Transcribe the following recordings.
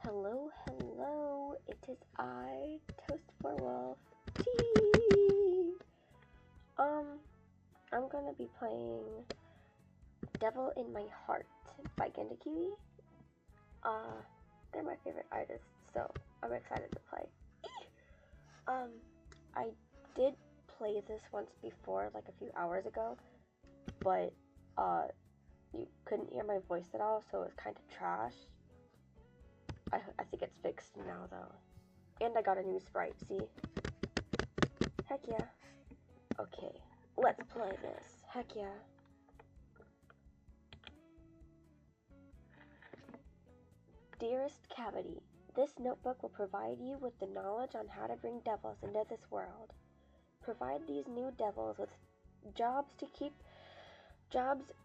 Hello, hello, it is I, Toast4Wolf. Tea! I'm gonna be playing Devil in My Heart by Gendakiwi. They're my favorite artists, so I'm excited to play. I did play this once before, like a few hours ago, but, you couldn't hear my voice at all, so it was kind of trash. I think it's fixed now, though. And I got a new sprite, see? Heck yeah. Okay, let's play this. Heck yeah. Dearest Cavity, this notebook will provide you with the knowledge on how to bring devils into this world. Provide these new devils with jobs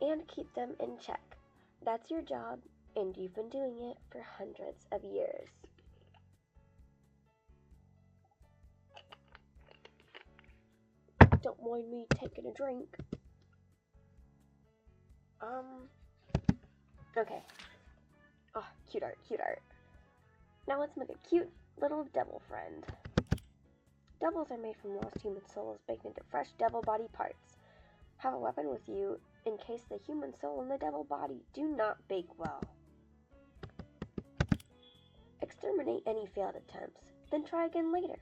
and keep them in check. That's your job, and you've been doing it for hundreds of years. Don't mind me taking a drink. Okay. Oh, cute art, cute art. Now let's make a cute little devil friend. Devils are made from lost human souls baked into fresh devil body parts. Have a weapon with you in case the human soul and the devil body do not bake well. Exterminate any failed attempts, then try again later.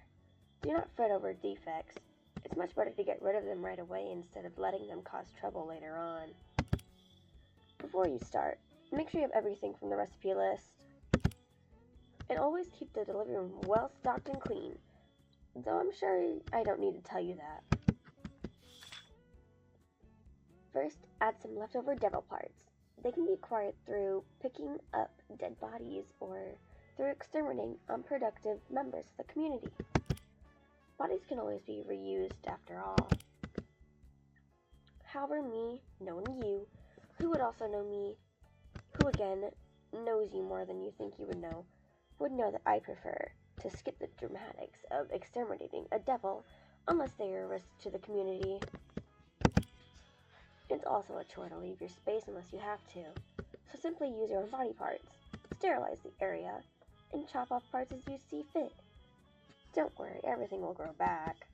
Do not fret over defects. It's much better to get rid of them right away instead of letting them cause trouble later on. Before you start, make sure you have everything from the recipe list. And always keep the delivery room well stocked and clean, though I'm sure I don't need to tell you that. First, add some leftover devil parts. They can be acquired through picking up dead bodies or through exterminating unproductive members of the community. Bodies can always be reused after all. However, me, knowing you, who would also know me, who again knows you more than you think you would know that I prefer to skip the dramatics of exterminating a devil unless they are a risk to the community. It's also a chore to leave your space unless you have to, so simply use your own body parts, sterilize the area, and chop off parts as you see fit. Don't worry, everything will grow back.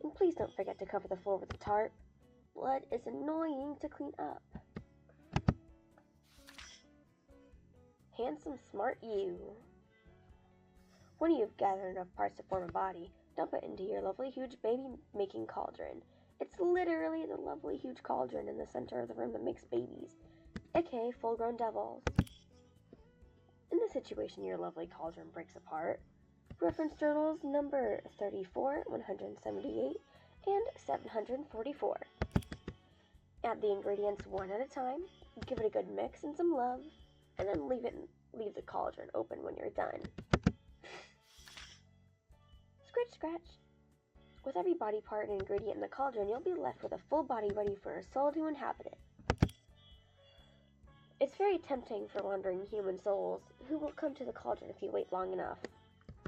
And please don't forget to cover the floor with a tarp. Blood is annoying to clean up. Handsome, smart you. When you've gathered enough parts to form a body, dump it into your lovely huge baby-making cauldron. It's literally the lovely huge cauldron in the center of the room that makes babies, aka full-grown devils. In this situation, your lovely cauldron breaks apart. Reference journals number 34, 178, and 744. Add the ingredients one at a time, give it a good mix and some love, and then leave the cauldron open when you're done. Scratch, scratch. With every body part and ingredient in the cauldron, you'll be left with a full body ready for a soul to inhabit it. It's very tempting for wandering human souls, who will come to the cauldron if you wait long enough.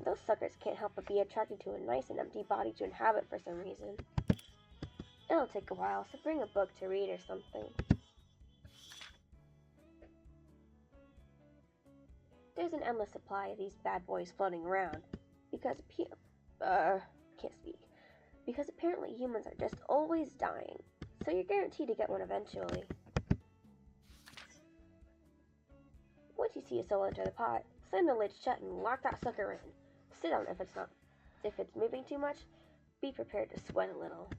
Those suckers can't help but be attracted to a nice and empty body to inhabit for some reason. It'll take a while, so bring a book to read or something. There's an endless supply of these bad boys floating around, because apparently humans are just always dying, so you're guaranteed to get one eventually. Once you see a soul enter the pot, slam the lid shut and lock that sucker in. Sit on it if it's moving too much, be prepared to sweat a little.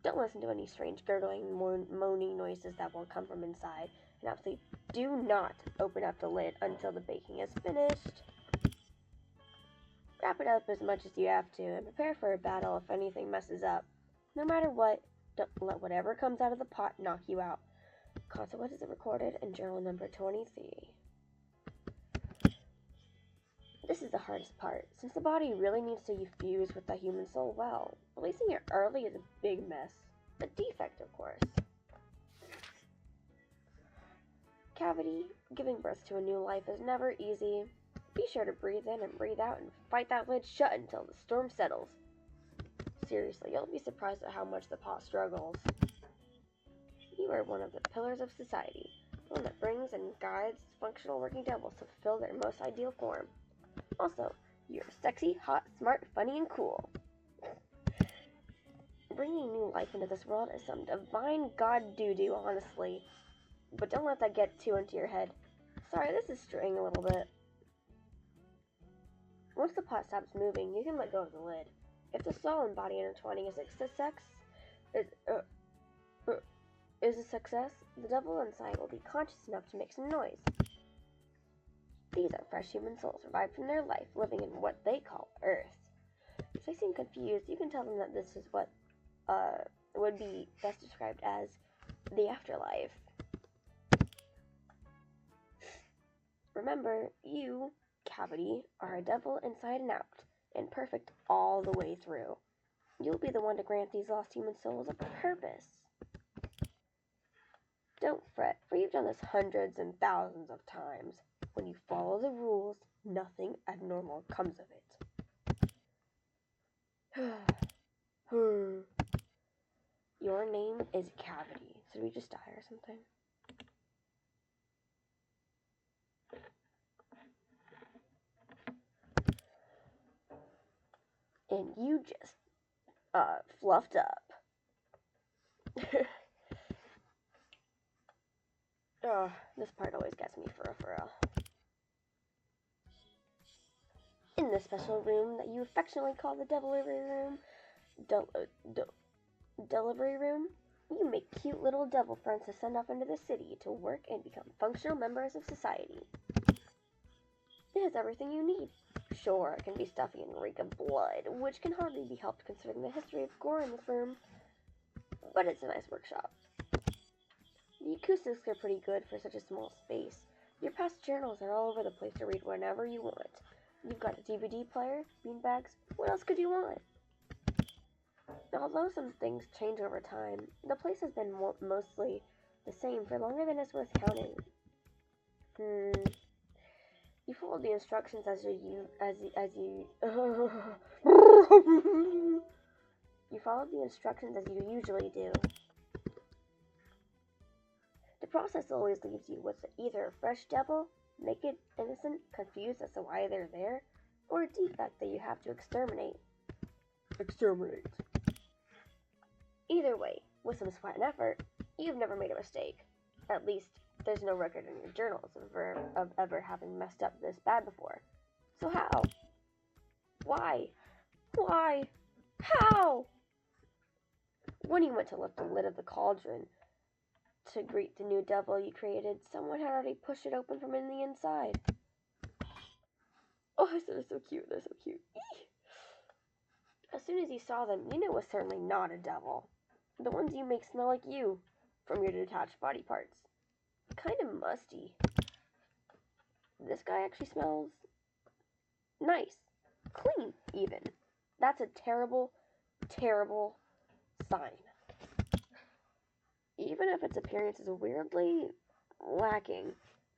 Don't listen to any strange gurgling, moaning noises that will come from inside, and absolutely do not open up the lid until the baking is finished. Wrap it up as much as you have to, and prepare for a battle if anything messes up. No matter what, don't let whatever comes out of the pot knock you out. Consequences are recorded in journal number 23. This is the hardest part, since the body really needs to fuse with the human soul well. Releasing it early is a big mess. A defect, of course. Cavity, giving birth to a new life is never easy. Be sure to breathe in and breathe out and fight that lid shut until the storm settles. Seriously, you'll be surprised at how much the pot struggles. You are one of the pillars of society. one that brings and guides functional working devils to fulfill their most ideal form. Also, you're sexy, hot, smart, funny, and cool. Bringing new life into this world is some divine god doo-doo, honestly. But don't let that get too into your head. Sorry, this is straying a little bit. Once the pot stops moving, you can let go of the lid. If the soul and body intertwining is a success, the devil inside will be conscious enough to make some noise. These are fresh human souls revived from their life, living in what they call Earth. If they seem confused, you can tell them that this is what would be best described as the afterlife. Remember, you, Cavity, are a devil inside and out, and perfect all the way through. You'll be the one to grant these lost human souls a purpose. Don't fret, for you've done this hundreds and thousands of times. When you follow the rules, nothing abnormal comes of it. Your name is Cavity. Should we just die or something? And you just, fluffed up. Oh, this part always gets me for real. In the special room that you affectionately call the delivery room, delivery room, you make cute little devil friends to send off into the city to work and become functional members of society. It has everything you need. Sure, it can be stuffy and reek of blood, which can hardly be helped considering the history of gore in this room, but it's a nice workshop. The acoustics are pretty good for such a small space. Your past journals are all over the place to read whenever you want. You've got a DVD player, beanbags, what else could you want? Although some things change over time, the place has been mostly the same for longer than it's worth counting. You followed the instructions you followed the instructions as you usually do. The process always leaves you with either a fresh devil, naked, innocent, confused as to why they're there, or a defect that you have to exterminate. Either way, with some sweat and effort, you've never made a mistake. At least, there's no record in your journals of ever having messed up this bad before. So how? Why? How? When you went to lift the lid of the cauldron to greet the new devil you created, someone had already pushed it open from in the inside. Oh, they're so cute. Eek. As soon as you saw them, you knew it was certainly not a devil. The ones you make smell like you, from your detached body parts. Kind of musty. This guy actually smells nice. Clean, even. That's a terrible, terrible sign. Even if its appearance is weirdly lacking.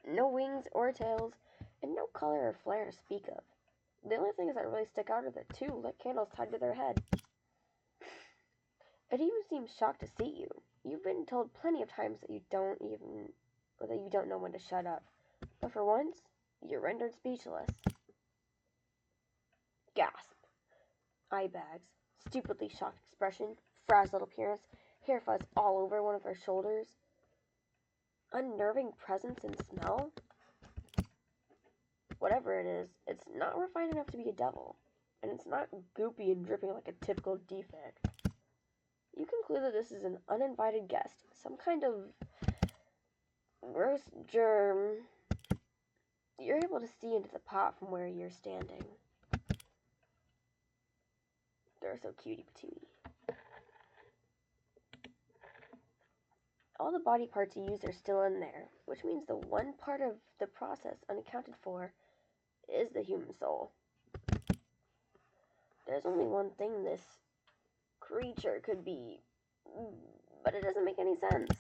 No wings or tails, and no color or flair to speak of. The only things that really stick out are the two lit candles tied to their head. It even seems shocked to see you. You've been told plenty of times that you don't know when to shut up. But for once, you're rendered speechless. Gasp. Eye bags, stupidly shocked expression, frazzled appearance, hair fuzz all over one of her shoulders. Unnerving presence and smell? Whatever it is, it's not refined enough to be a devil. And it's not goopy and dripping like a typical defect. You conclude that this is an uninvited guest, some kind of gross germ. You're able to see into the pot from where you're standing. They're so cutie patootie. All the body parts you use are still in there, which means the one part of the process unaccounted for is the human soul. There's only one thing this creature could be, but it doesn't make any sense.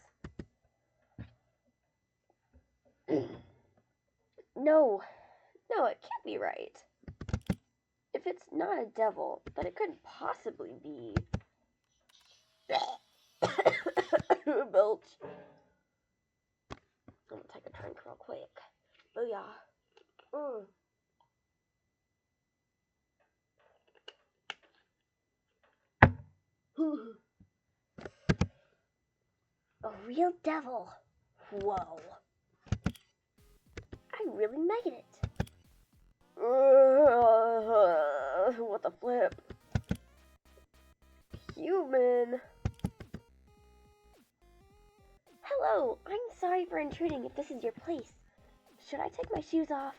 No, it can't be right. If it's not a devil, then it couldn't possibly be. Belch. I'm drink real quick. Booyah. A real devil. Whoa. I really made it. What the flip? Human. Hello, I'm sorry for intruding if this is your place. Should I take my shoes off?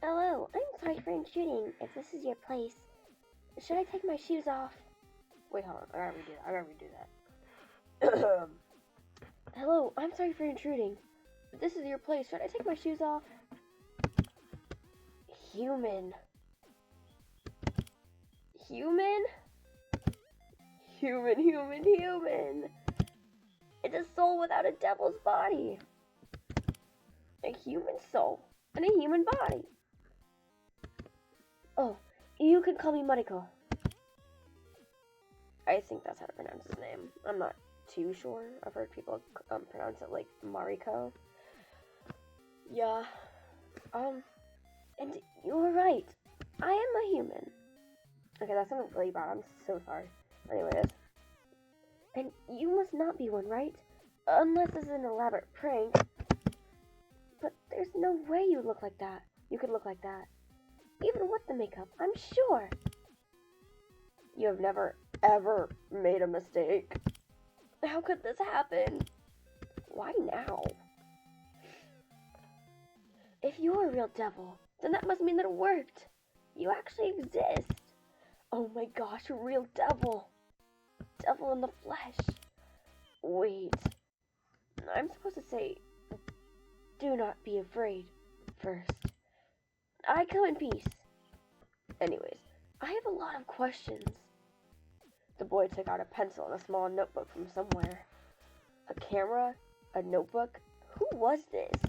Hello, I'm sorry for intruding if this is your place. Should I take my shoes off? Wait, hold on. I gotta redo that. Hello, I'm sorry for intruding. If this is your place, should I take my shoes off? Human. Human? Human. It's a soul without a devil's body. A human soul and a human body. Oh, you can call me Mariko. I think that's how to pronounce his name. I'm not too sure. I've heard people pronounce it like Mariko. Yeah. And you were right. I am a human. Okay, that sounded really bad. I'm so sorry. Anyways. And you must not be one, right? Unless this is an elaborate prank. But there's no way you look like that. You could look like that. Even with the makeup, I'm sure. You have never, ever made a mistake. How could this happen? Why now? If you're a real devil, then that must mean that it worked. You actually exist. Oh my gosh, a real devil. Devil in the flesh. Wait. I'm supposed to say, do not be afraid first. I come in peace. Anyways, I have a lot of questions. The boy took out a pencil and a small notebook from somewhere. A camera? A notebook? Who was this?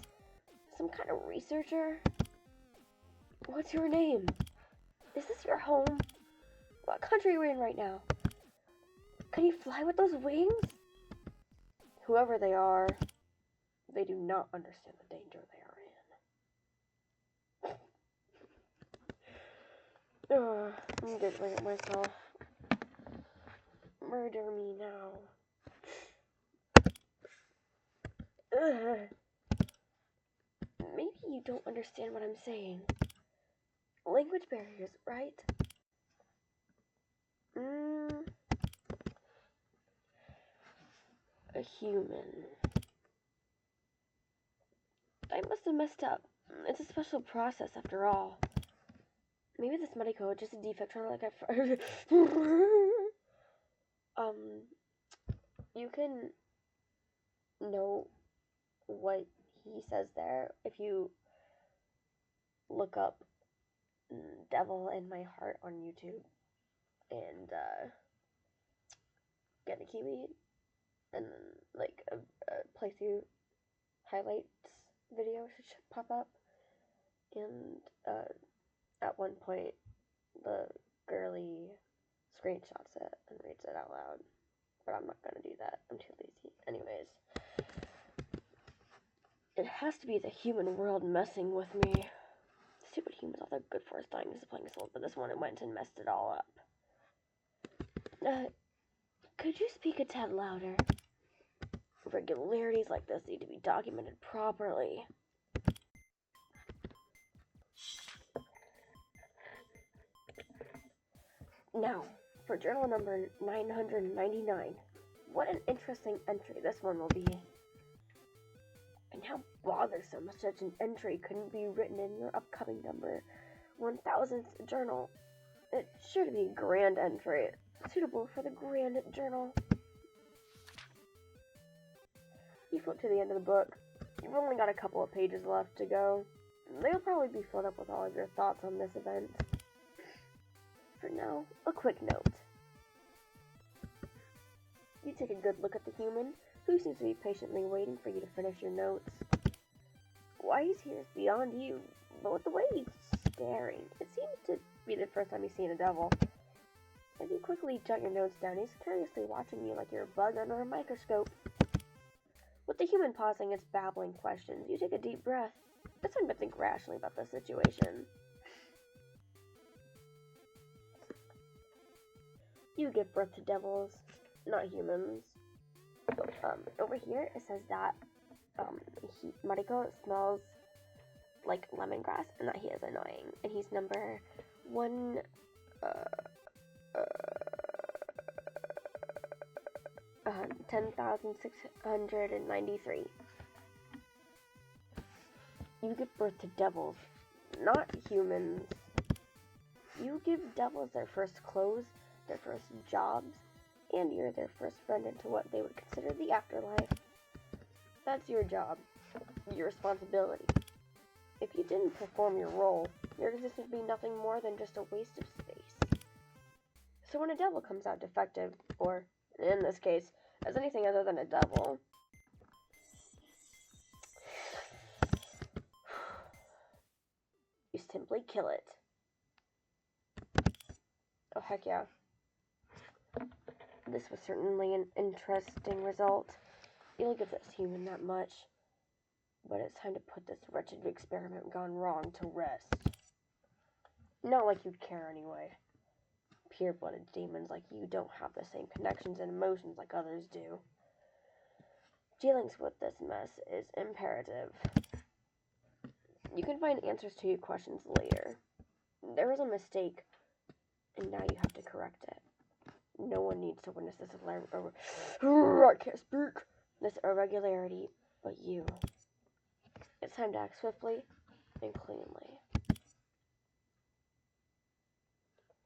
Some kind of researcher? What's your name? Is this your home? What country are we in right now? Can you fly with those wings? Whoever they are, they do not understand the danger they are in. I'm giggling at myself. Murder me now. Maybe you don't understand what I'm saying. Language barriers, right? A human. I must have messed up. It's a special process after all. Maybe this Mariko is just a defect trying to like you can know what he says there if you look up Devil in My Heart on YouTube and get a kiwi and like a playthrough highlights video should pop up, and at one point the girly screenshots it and reads it out loud, but I'm not gonna do that. I'm too lazy. Anyways, it has to be the human world messing with me. Stupid humans, all they're good for is dying disappointing souls, but this one it went and messed it all up. Could you speak a tad louder? Irregularities like this need to be documented properly. Now, for journal number 999. What an interesting entry this one will be. And how bothersome such an entry couldn't be written in your upcoming number 1000th journal. It should be a grand entry, suitable for the grand journal. You flip to the end of the book. You've only got a couple of pages left to go. They'll probably be filled up with all of your thoughts on this event. For now, a quick note. You take a good look at the human, who seems to be patiently waiting for you to finish your notes. Why he's here is beyond you, but with the way he's staring, it seems to be the first time he's seen a devil. As you quickly jot your notes down, he's curiously watching you like you're a bug under a microscope. With the human pausing its babbling questions, you take a deep breath. It's time to think rationally about the situation. You give birth to devils, not humans. Over here, it says that Mariko smells like lemongrass and that he is annoying. And he's number 10,693. You give birth to devils, not humans. You give devils their first clothes, their first jobs, and you're their first friend into what they would consider the afterlife. That's your job, your responsibility. If you didn't perform your role, your existence would be nothing more than just a waste of space. So when a devil comes out defective, or, in this case, as anything other than a devil, you simply kill it. Oh, heck yeah. This was certainly an interesting result. You'll give this human that much. But it's time to put this wretched experiment gone wrong to rest. Not like you'd care anyway. Pure-blooded demons like you don't have the same connections and emotions like others do. Dealings with this mess is imperative. You can find answers to your questions later. There was a mistake, and now you have to correct it. No one needs to witness this irregularity but you. It's time to act swiftly and cleanly.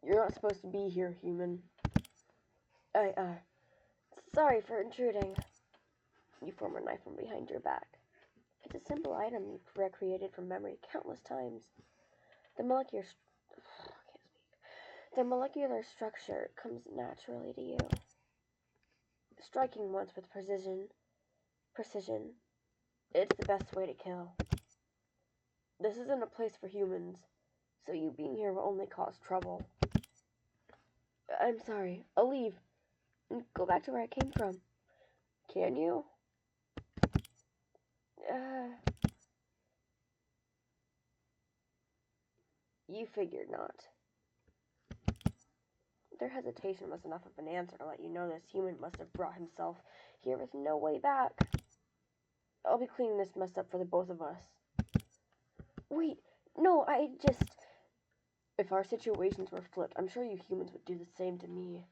You're not supposed to be here, human. Sorry for intruding. You form a knife from behind your back. It's a simple item you've recreated from memory countless times. The molecular structure comes naturally to you. Striking once with precision, it's the best way to kill. This isn't a place for humans, so you being here will only cause trouble. I'm sorry, I'll leave and go back to where I came from. Can you? You figured not. Their hesitation was enough of an answer to let you know this human must have brought himself here with no way back. I'll be cleaning this mess up for the both of us. Wait, no, If our situations were flipped, I'm sure you humans would do the same to me.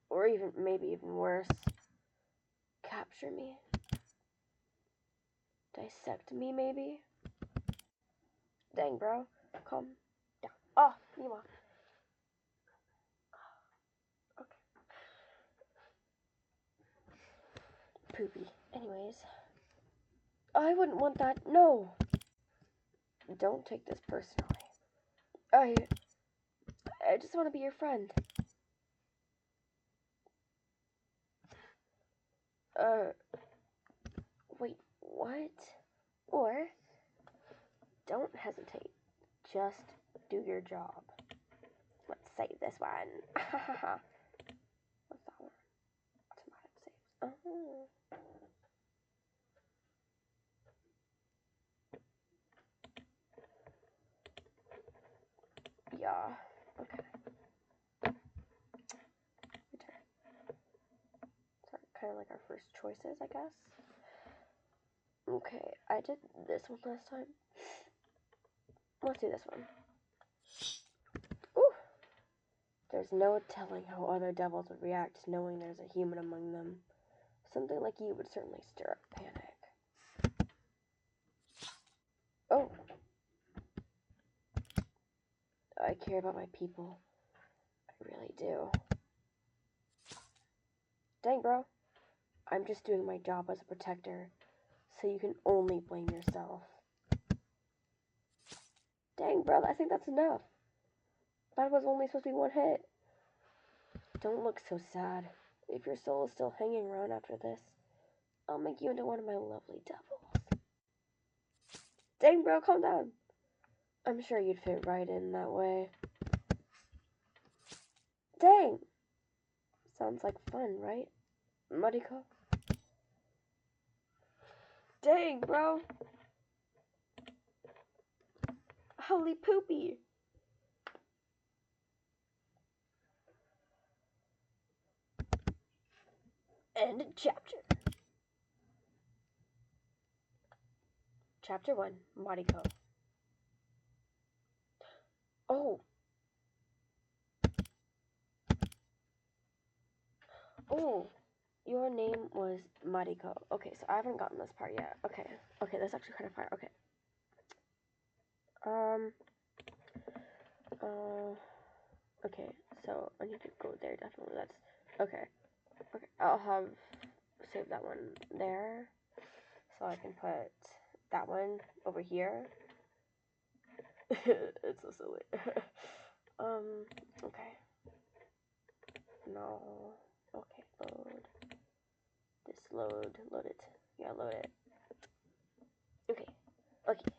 Or maybe even worse. Capture me? Dissect me, maybe? Dang, bro. Calm down. Oh, Nima. Okay. Poopy. Anyways. I wouldn't want that. No! Don't take this personally. I just want to be your friend. Wait, what? Or, don't hesitate. Just do your job. Let's save this one. What's that one? Automatic saves. Oh. Yeah, okay. So kind of like our first choices, I guess. Okay, I did this one last time. Let's do this one. Ooh! There's no telling how other devils would react knowing there's a human among them. Something like you would certainly stir up panic. Oh! I care about my people. I really do. Dang, bro. I'm just doing my job as a protector, so you can only blame yourself. Dang, bro, I think that's enough. That was only supposed to be one hit. Don't look so sad. If your soul is still hanging around after this, I'll make you into one of my lovely devils. Dang, bro, calm down. I'm sure you'd fit right in that way. Dang! Sounds like fun, right, Mariko? Dang, bro! Holy poopy! End chapter. Chapter 1, Mariko. Oh. Oh. Your name was Mariko. Okay, so I haven't gotten this part yet. Okay, that's actually kind of fire. Okay. Okay, so I need to go there, definitely. That's, okay, I'll have, save that one there, so I can put that one over here. It's so silly. Okay. No. Okay, load. Just load it. Yeah, load it. Okay.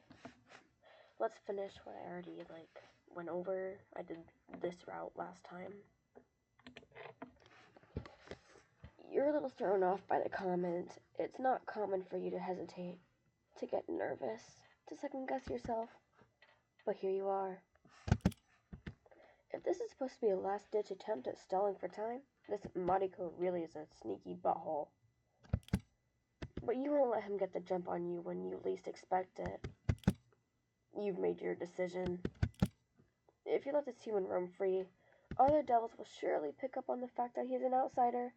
Let's finish what I already, went over. I did this route last time. You're a little thrown off by the comment. It's not common for you to hesitate, to get nervous, to second guess yourself. But here you are. If this is supposed to be a last-ditch attempt at stalling for time, this Mariko really is a sneaky butthole. But you won't let him get the jump on you when you least expect it. You've made your decision. If you let this human roam free, other devils will surely pick up on the fact that he's an outsider.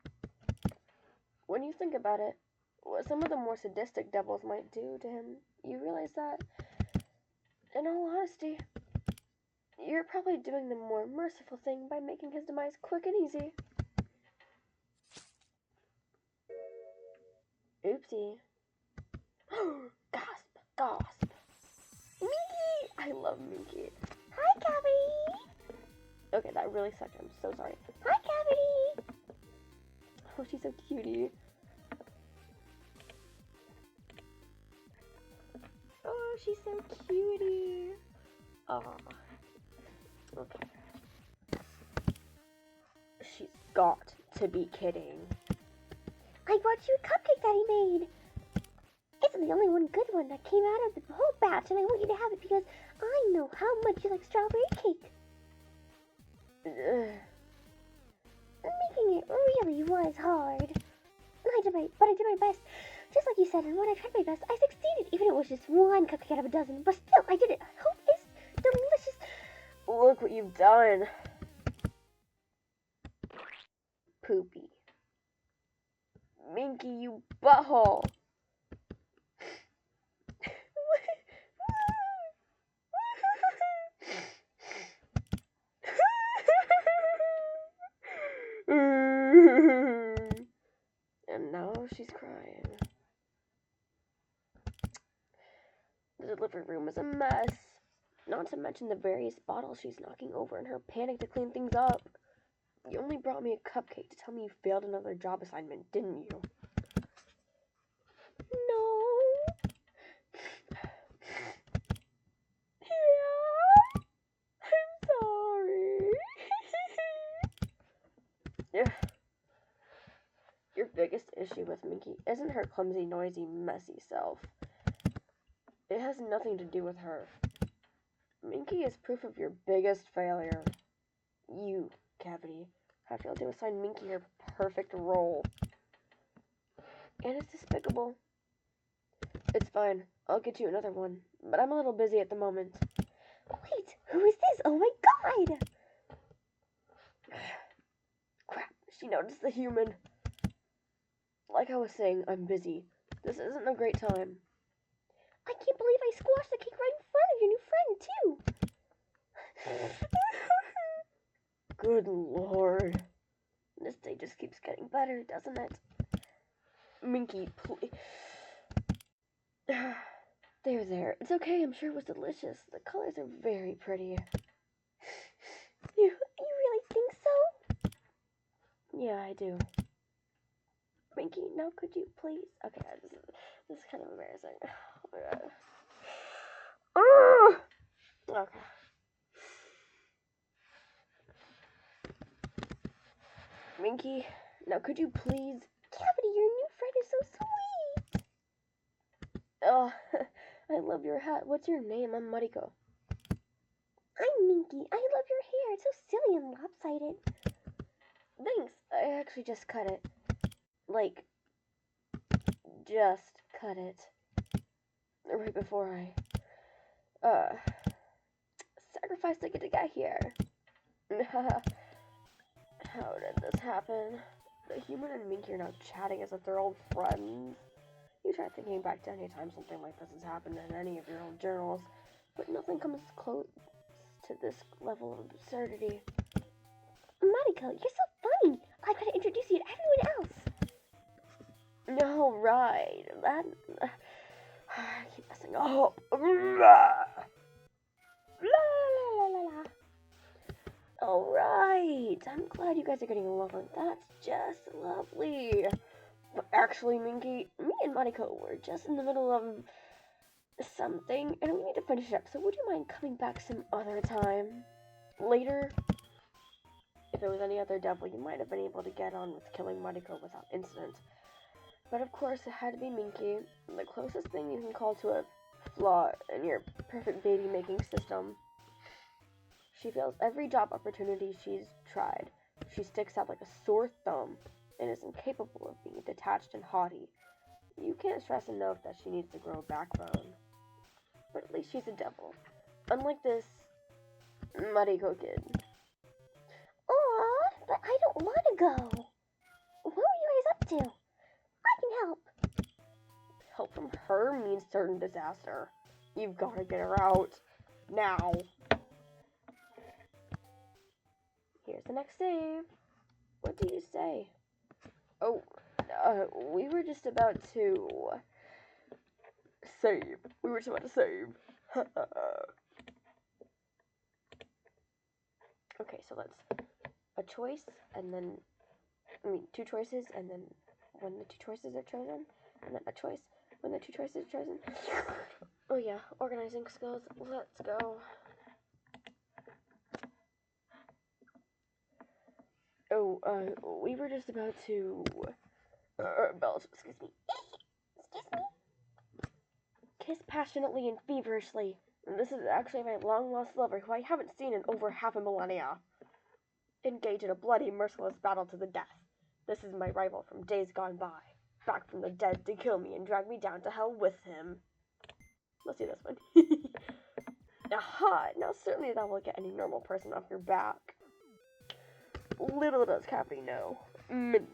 When you think about it, what some of the more sadistic devils might do to him, you realize that, in all honesty, you're probably doing the more merciful thing by making his demise quick and easy. Oopsie. Gasp. Minky! I love Minky. Hi, Gabby! Okay, that really sucked. I'm so sorry. Hi, Gabby! Oh, she's so cutie. Oh, she's so cutie. Oh. Okay. She's got to be kidding. I brought you a cupcake that he made. It's the only one good one that came out of the whole batch, and I want you to have it because I know how much you like strawberry cake. Making it really was hard. I did my best. Just like you said, and when I tried my best, I succeeded, even if it was just one cupcake out of a dozen. But still, I did it. I hope it's delicious. Look what you've done. Poopy. Minky, you butthole. And now she's crying. The delivery room is a mess. Not to mention the various bottles she's knocking over in her panic to clean things up. You only brought me a cupcake to tell me you failed another job assignment, didn't you? No. Yeah. I'm sorry. Yeah. Your biggest issue with Minky isn't her clumsy, noisy, messy self. It has nothing to do with her. Minky is proof of your biggest failure. You, Cavity, have failed to assign Minky her perfect role. And it's despicable. It's fine. I'll get you another one. But I'm a little busy at the moment. Wait, who is this? Oh my god! Crap, she noticed the human. Like I was saying, I'm busy. This isn't a great time. I can't believe I squashed the cake right in front of your new friend, too. Good lord. This day just keeps getting better, doesn't it? Minky, please. There. It's okay, I'm sure it was delicious. The colors are very pretty. You really think so? Yeah, I do. Minky, now could you please? Okay, this is kind of embarrassing. Oh my god. Okay. Minky, now could you please? Cavity, your new friend is so sweet. Oh, I love your hat. What's your name? I'm Mariko. I'm Minky. I love your hair. It's so silly and lopsided. Thanks. I actually just cut it. Like, just cut it. Right before I, sacrificed to get here. How did this happen? The human and Minky are now chatting as if they're old friends. You try thinking back to any time something like this has happened in any of your old journals, but nothing comes close to this level of absurdity. Mariko, you're so funny! I gotta introduce you to everyone else! No, right. That... I keep messing up. Alright, I'm glad you guys are getting along. That's just lovely. But actually, Minky, me and Mariko were just in the middle of something, and we need to finish up, so would you mind coming back some other time? Later? If it was any other devil, you might have been able to get on with killing Mariko without incident. But of course, it had to be Minky, the closest thing you can call to a flaw in your perfect baby-making system. She fails every job opportunity she's tried. She sticks out like a sore thumb, and is incapable of being detached and haughty. You can't stress enough that she needs to grow a backbone. But at least she's a devil. Unlike this Mariko kid. Aw, but I don't want to go. What were you guys up to? I can help. Help from her means certain disaster. You've got to get her out. Now. Here's the next save. What do you say? Oh, we were just about to save. We were just about to save. Okay, so let's a choice, and then two choices, and then when the two choices are chosen, and then a choice when the two choices are chosen. Oh yeah, organizing skills. Let's go. Oh, we were just about to belch. Excuse me. Excuse me. Kiss passionately and feverishly. And this is actually my long-lost lover, who I haven't seen in over half a millennia. Engage in a bloody, merciless battle to the death. This is my rival from days gone by, back from the dead to kill me and drag me down to hell with him. Let's do this one. Aha! Now certainly that won't get any normal person off your back. Little does Cappy know, Minky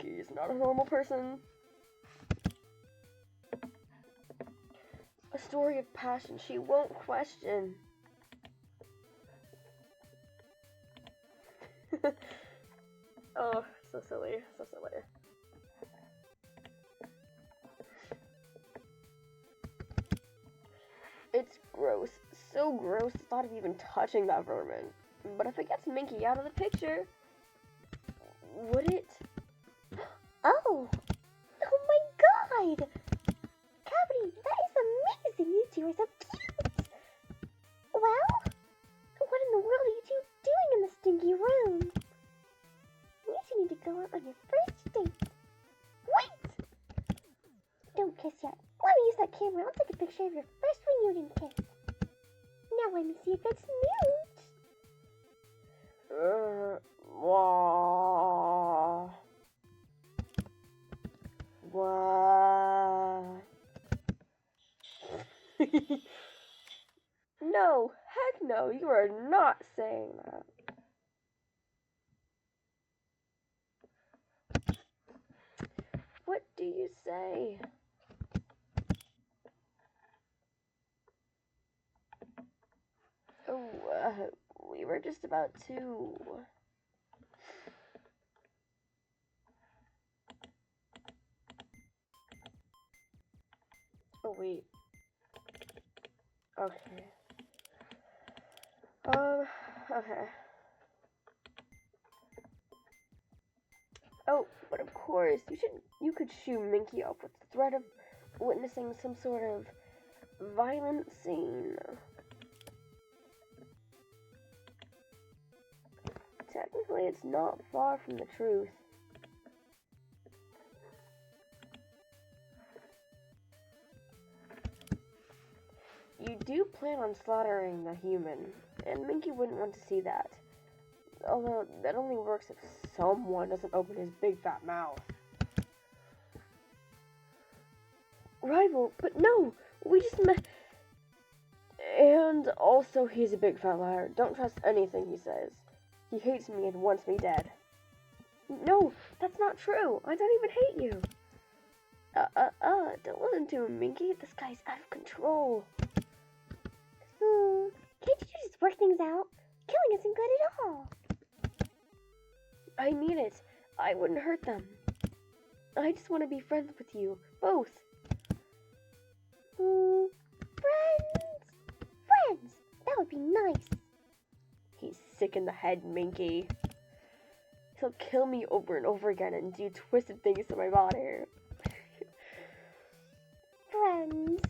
is not a normal person. A story of passion she won't question. Oh, so silly, so silly. It's gross, so gross, the thought of even touching that vermin. But if it gets Minky out of the picture, would it? Oh! Oh my god! Cavity, that is amazing! You two are so cute! Well? What in the world are you two doing in the stinky room? You two need to go out on your first date. Wait! Don't kiss yet. Let me use that camera. I'll take a picture of your first reunion kiss. Now let me see a good snooch. What? No, heck no, you are not saying that. What do you say? Oh, we were just about to... Oh, wait. Okay. Okay. Oh, But of course, you could shoo Minky off with the threat of witnessing some sort of violent scene. Technically, it's not far from the truth. You do plan on slaughtering the human, and Minky wouldn't want to see that. Although, that only works if someone doesn't open his big fat mouth. Rival, but no! We just met. And also, he's a big fat liar. Don't trust anything he says. He hates me and wants me dead. No, that's not true. I don't even hate you. Don't listen to him, Minky. This guy's out of control. Can't you just work things out? Killing isn't good at all. I mean it. I wouldn't hurt them. I just want to be friends with you, both. Friends. That would be nice. He's sick in the head, Minky. He'll kill me over and over again and do twisted things to my body. Friends.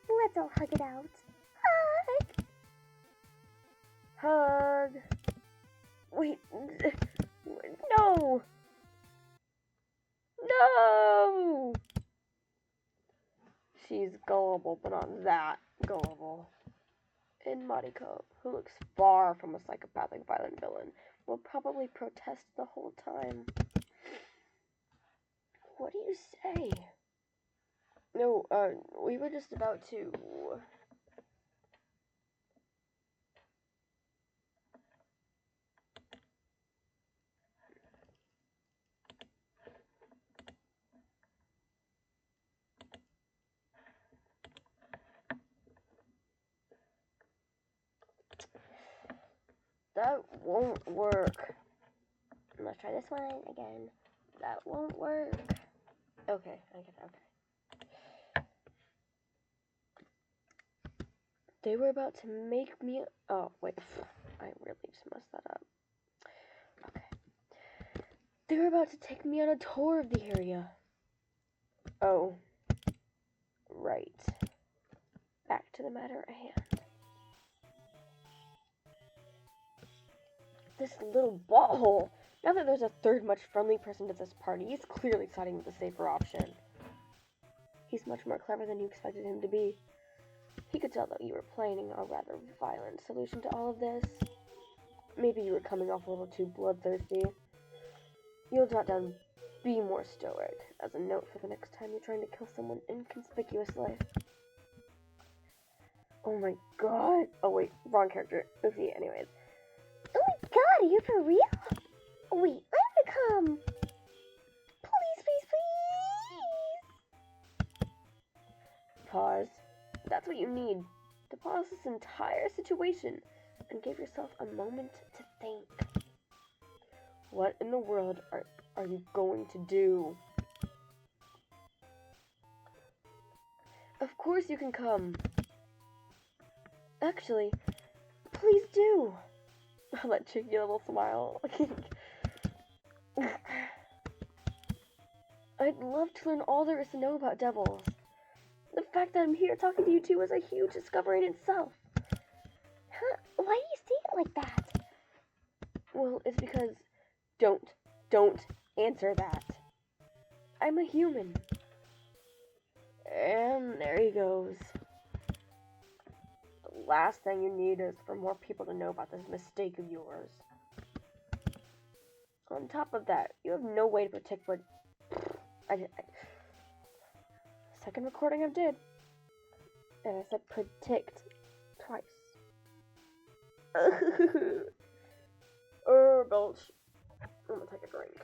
Let's all hug it out. Hug. Wait. No. No. She's gullible, but not that gullible. And Mariko, who looks far from a psychopathic violent villain, will probably protest the whole time. What do you say? No, we were just about to... That won't work. Let's try this one again. That won't work. Okay, I get it, okay. They were about to make me... Oh, wait. I really just messed that up. Okay. They were about to take me on a tour of the area. Oh. Right. Back to the matter at hand. This little butthole. Now that there's a third much friendly person to this party, he's clearly siding with the safer option. He's much more clever than you expected him to be. He could tell that you were planning a rather violent solution to all of this. Maybe you were coming off a little too bloodthirsty. You'll jot down, be more stoic, as a note for the next time you're trying to kill someone inconspicuously. Oh my god. Oh wait, wrong character. Oopsie, anyways. Oh my god, are you for real? Wait, I'm gonna come. Please. Pause. That's what you need. To pause this entire situation and give yourself a moment to think. What in the world are you going to do? Of course you can come. Actually, please do. That cheeky little smile. I'd love to learn all there is to know about devils. The fact that I'm here talking to you two is a huge discovery in itself. Huh? Why do you say it like that? Well, it's because... Don't answer that. I'm a human. And there he goes. The last thing you need is for more people to know about this mistake of yours. On top of that, you have no way to protect what... Second recording I did. And I said predict twice. Belch. I'm gonna take a drink.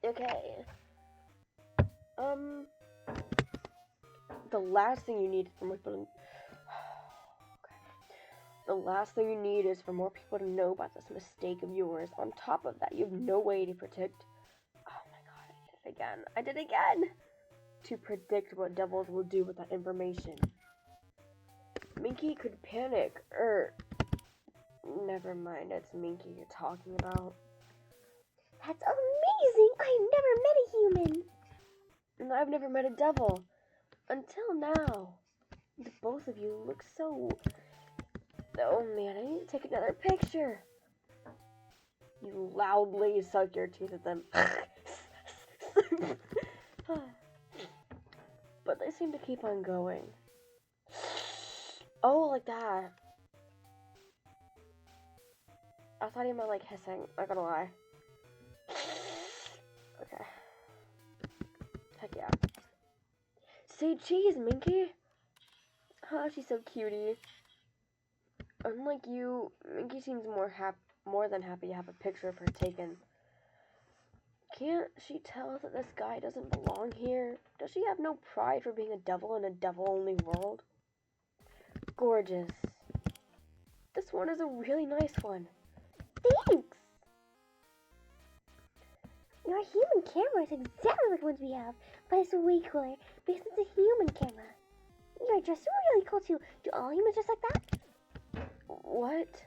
Okay. The last thing you need from people. Okay. The last thing you need is for more people to know about this mistake of yours. On top of that, you have no way to predict. Oh my god, I did it again. I did it again! To predict what devils will do with that information. Minky could panic, never mind, it's Minky you're talking about. That's amazing! I've never met a human! And I've never met a devil. Until now. The both of you look so... Oh man, I need to take another picture. You loudly suck your teeth at them. But they seem to keep on going. Oh, like that. I thought he meant like hissing, not gonna lie. Okay. Heck yeah. Say cheese, Minky. Oh, she's so cutie. Unlike you, Minky seems more than happy to have a picture of her taken. Can't she tell that this guy doesn't belong here? Does she have no pride for being a devil in a devil-only world? Gorgeous. This one is a really nice one. Thanks! Your human camera is exactly like the ones we have, but it's way cooler because it's a human camera. You're dressed really cool too. Do all humans dress like that? What?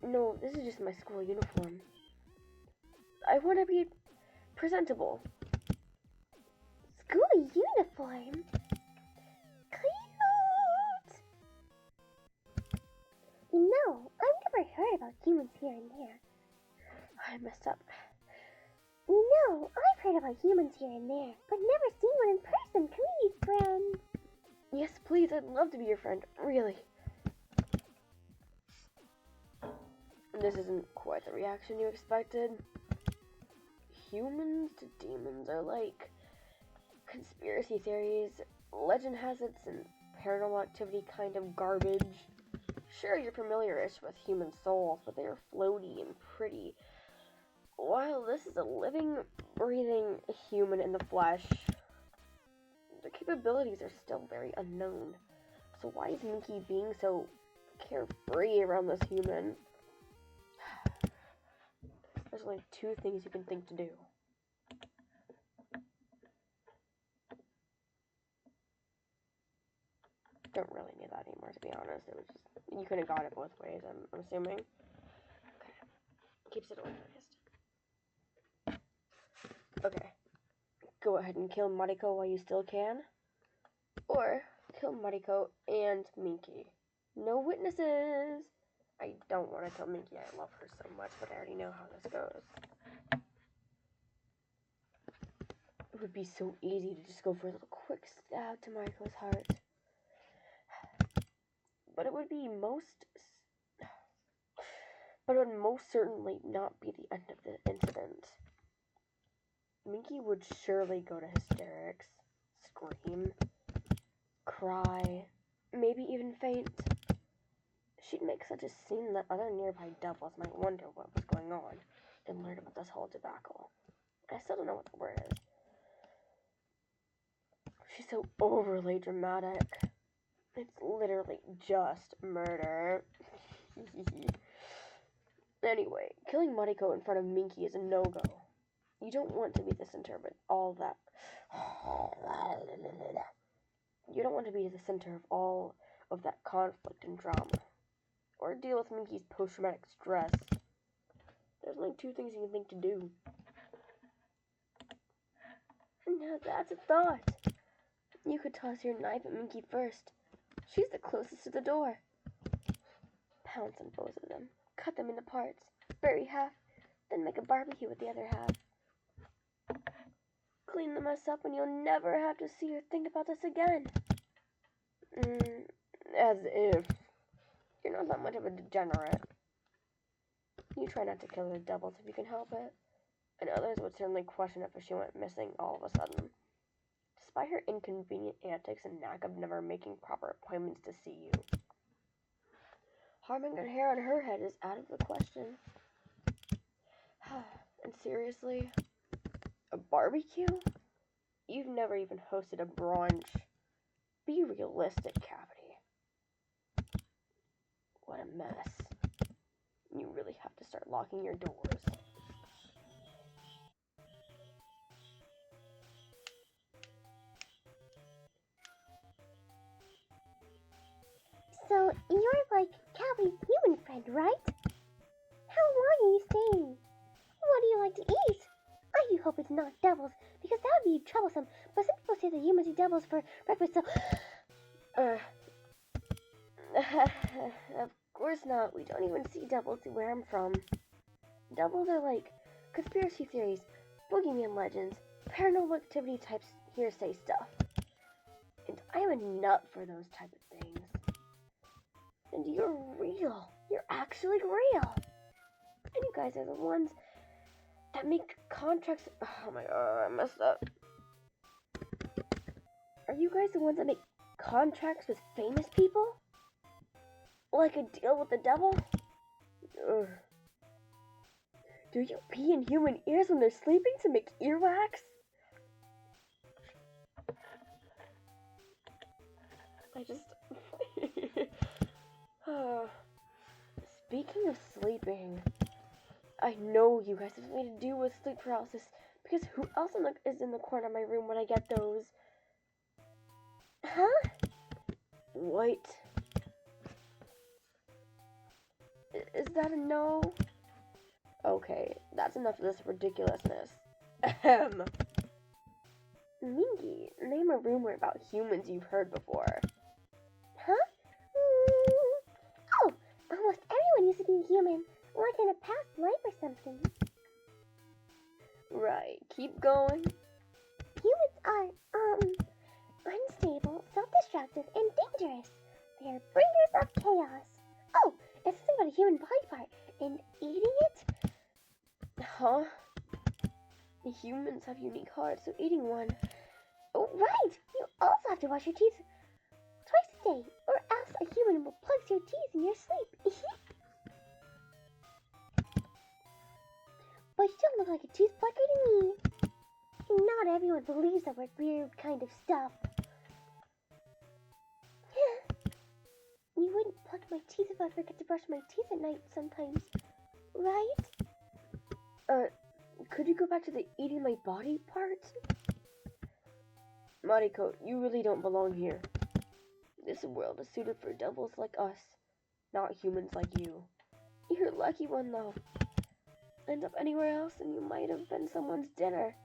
No, this is just my school uniform. I want to be presentable. School uniform? Cute! You know, I've never heard about humans here and there. I messed up. You know, I've heard about humans here and there, but never seen one in person. Can we be friends? Yes, please, I'd love to be your friend. Really. This isn't quite the reaction you expected. Humans to demons are like conspiracy theories, legend has it, and paranormal activity kind of garbage. Sure, you're familiar-ish with human souls, but they are floaty and pretty. While this is a living, breathing human in the flesh, their capabilities are still very unknown. So why is Minky being so carefree around this human? There's only two things you can think to do. Don't really need that anymore, to be honest. It was just, you could have got it both ways, I'm assuming. Okay. Keeps it organized. Okay. Go ahead and kill Mariko while you still can. Or kill Mariko and Minky. No witnesses! I don't want to kill Minky. I love her so much, but I already know how this goes. It would be so easy to just go for a little quick stab to Mariko's heart. But it would most certainly not be the end of the incident. Minky would surely go to hysterics, scream, cry, maybe even faint. She'd make such a scene that other nearby devils might wonder what was going on and learn about this whole debacle. I still don't know what the word is. She's so overly dramatic. It's literally just murder. Anyway, killing Mariko in front of Minky is a no-go. You don't want to be the center of all that. You don't want to be the center of all of that conflict and drama. Or deal with Minky's post-traumatic stress. There's only two things you can think to do. Now that's a thought. You could toss your knife at Minky first. She's the closest to the door. Pounce on both of them. Cut them into parts. Bury half. Then make a barbecue with the other half. Clean the mess up and you'll never have to see or think about this again. As if. You're not that much of a degenerate. You try not to kill the devils if you can help it. And others would certainly question it if she went missing all of a sudden. Despite her inconvenient antics and knack of never making proper appointments to see you. Harming her hair on her head is out of the question. And seriously? A barbecue? You've never even hosted a brunch. Be realistic, Cavity. what a mess. You really have to start locking your doors. So, you're like Calvin's human friend, right? How long are you staying? What do you like to eat? I do hope it's not devils, because that would be troublesome. But some people say that humans eat devils for breakfast, so... Of course not. We don't even see devils where I'm from. Devils are like conspiracy theories, boogeyman legends, paranormal activity types hearsay stuff. And I'm a nut for those type of things. And you're real. You're actually real. And you guys are the ones that make contracts. Oh my god, I messed up. Are you guys the ones that make contracts with famous people? Like a deal with the devil? Ugh. Do you pee in human ears when they're sleeping to make earwax? I just... Speaking of sleeping, I know you guys have something to do with sleep paralysis, because who else is in the corner of my room when I get those? Huh? What? Is that a no? Okay, that's enough of this ridiculousness. Ahem. Minky, name a rumor about humans you've heard before. Huh? Oh, almost everyone used to be human, like in a past life or something. Right, keep going. Humans are, unstable, self-destructive, and dangerous. They are bringers of chaos. Oh, it's something about a human body part, and eating it? Huh? Humans have unique hearts, so eating one. Oh, right! You also have to wash your teeth twice a day, or else a human will plug your teeth in your sleep. But you don't look like a tooth plucker to me. Not everyone believes that we're weird kind of stuff. You wouldn't pluck my teeth if I forget to brush my teeth at night sometimes, right? Could you go back to the eating my body part? Mariko, you really don't belong here. This world is suited for devils like us, not humans like you. You're a lucky one, though. End up anywhere else and you might have been someone's dinner.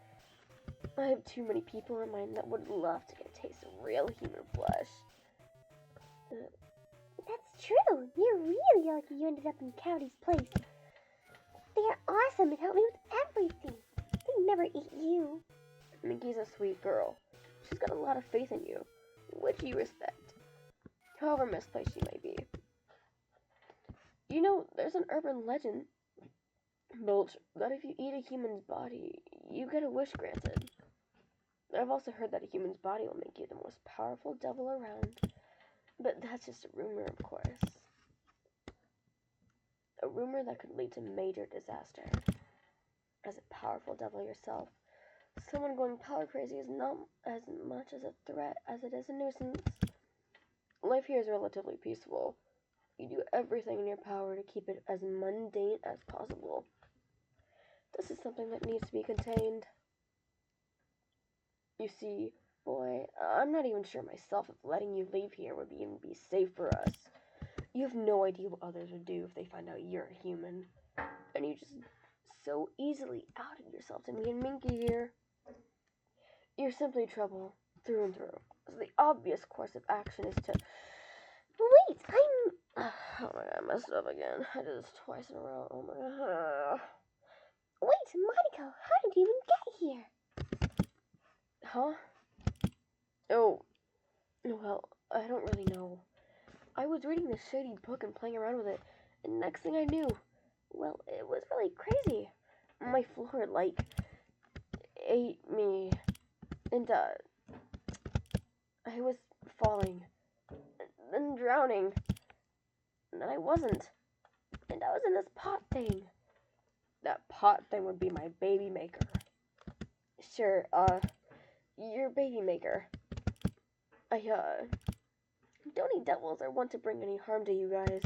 I have too many people in mind that would love to get a taste of real human flesh. That's true. You're really lucky you ended up in Cody's place. They're awesome and help me with everything. They never eat you. Minky's a sweet girl. She's got a lot of faith in you, which you respect, however misplaced she may be. You know, there's an urban legend built that if you eat a human's body, you get a wish granted. I've also heard that a human's body will make you the most powerful devil around, but that's just a rumor, of course. A rumor that could lead to major disaster. As a powerful devil yourself, someone going power crazy is not as much as a threat as it is a nuisance. Life here is relatively peaceful. You do everything in your power to keep it as mundane as possible. This is something that needs to be contained. You see, boy, I'm not even sure myself if letting you leave here would even be safe for us. You have no idea what others would do if they find out you're a human. And you just so easily outed yourself to me and Minky here. You're simply trouble, through and through. So the obvious course of action is to... Wait, Oh my god, I messed up again. I did this twice in a row. Oh my god. Wait, Monica, how did you even get here? Huh? Oh, well, I don't really know. I was reading this shady book and playing around with it, and next thing I knew, well, it was really crazy. My floor, like, ate me, and, I was falling, and drowning, and I wasn't, and I was in this pot thing. That pot thing would be my baby maker. Sure, your baby maker. I, don't eat devils or want to bring any harm to you guys.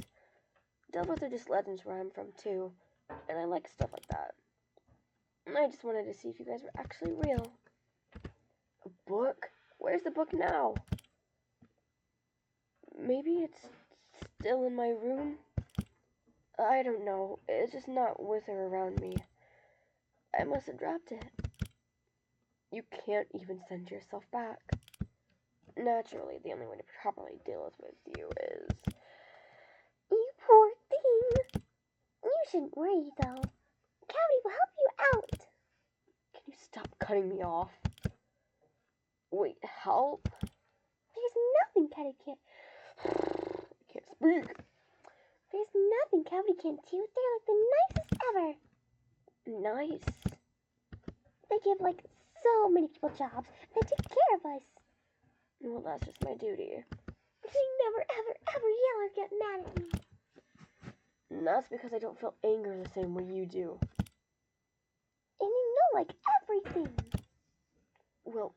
devils are just legends where I'm from, too. And I like stuff like that. And I just wanted to see if you guys were actually real. A book? Where's the book now? Maybe it's still in my room? I don't know. It's just not with or around me. I must have dropped it. You can't even send yourself back. Naturally, the only way to properly deal with you is... You poor thing. You shouldn't worry, though. Cavity will help you out. Can you stop cutting me off? Wait, help? There's nothing Cavity can't... I can't speak. There's nothing Cavity can't do. They're like the nicest ever. Nice. They give, like, so many people jobs. They take care of us. Well, that's just my duty. They never, ever, ever yell or get mad at me. And that's because I don't feel anger the same way you do. And you know, like, everything. Well,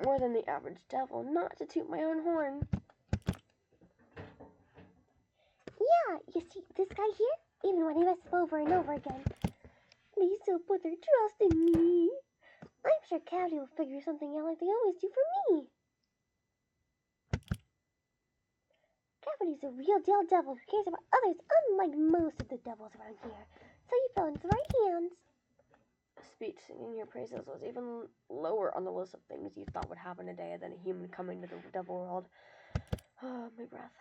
more than the average devil, not to toot my own horn. Yeah, you see, this guy here, even when he messes over and over again, they still put their trust in me. I'm sure Cavity will figure something out like they always do for me. Cavity's a real deal devil who cares about others, unlike most of the devils around here. So you fell into the right hands. Speech singing your praises was even lower on the list of things you thought would happen today than a human coming to the devil world. Oh, my breath.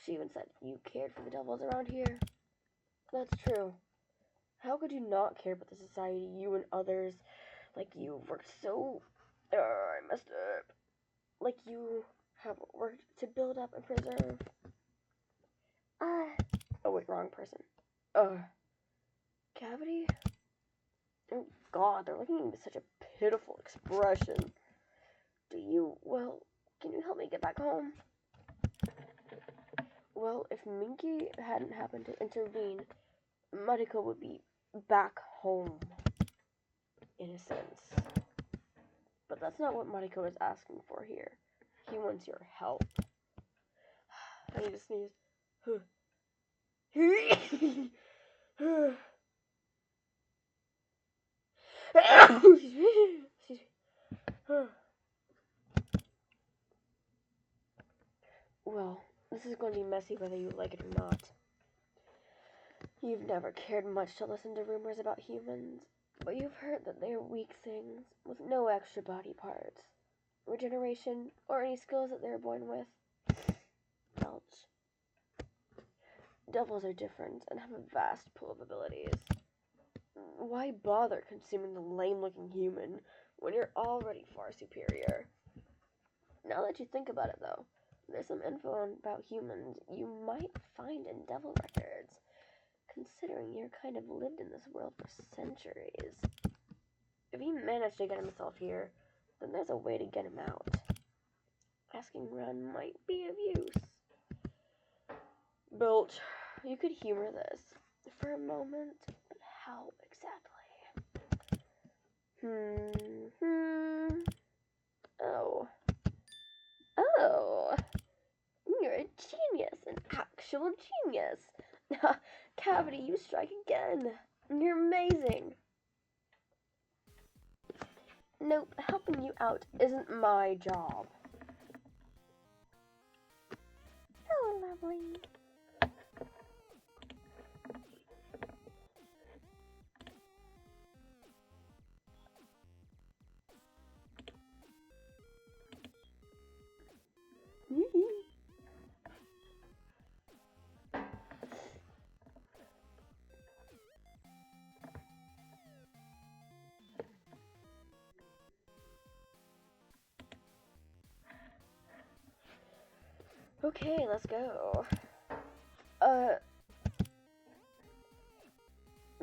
She even said you cared for the devils around here. That's true. How could you not care about the society you and others like you worked so... I messed up. Like you have worked to build up and preserve. Oh wait, wrong person. Cavity? Oh God, they're looking at me with such a pitiful expression. Can you help me get back home? Well, if Minky hadn't happened to intervene, Mariko would be back home, in a sense. But that's not what Mariko is asking for here. He wants your help. I need to sneeze. Well, this is going to be messy whether you like it or not. You've never cared much to listen to rumors about humans, but you've heard that they are weak things with no extra body parts, regeneration, or any skills that they're born with. Belch. Devils are different and have a vast pool of abilities. Why bother consuming the lame-looking human when you're already far superior? Now that you think about it, though, there's some info about humans you might find in devil records, considering you're kind of lived in this world for centuries. If he managed to get himself here, then there's a way to get him out. Asking around might be of use. Belch, you could humor this for a moment, but how exactly? Oh, you're a genius, an actual genius. Cavity, you strike again. You're amazing. Nope, helping you out isn't my job. So lovely. Okay, let's go.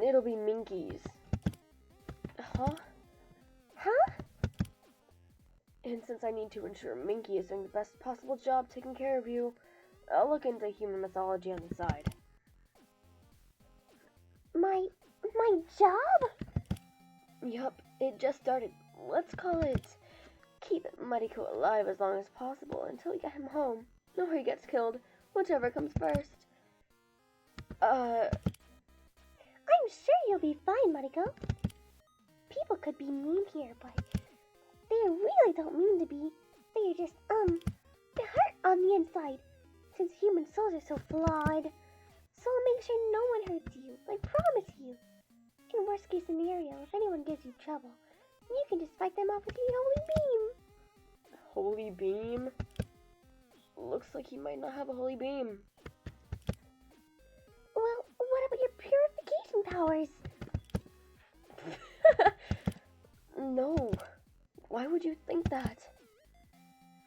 It'll be Minky's. Huh? And since I need to ensure Minky is doing the best possible job taking care of you, I'll look into human mythology on the side. My job? Yup, it just started. Let's call it keep Mariko alive as long as possible until we get him home, or he gets killed, whichever comes first. I'm sure you'll be fine, Mariko. People could be mean here, but they really don't mean to be. They're just, they hurt on the inside, since human souls are so flawed. So I'll make sure no one hurts you, I promise you. In worst case scenario, if anyone gives you trouble, you can just fight them off with your holy beam. Holy beam? Looks like he might not have a holy beam. Well, what about your purification powers? No. Why would you think that?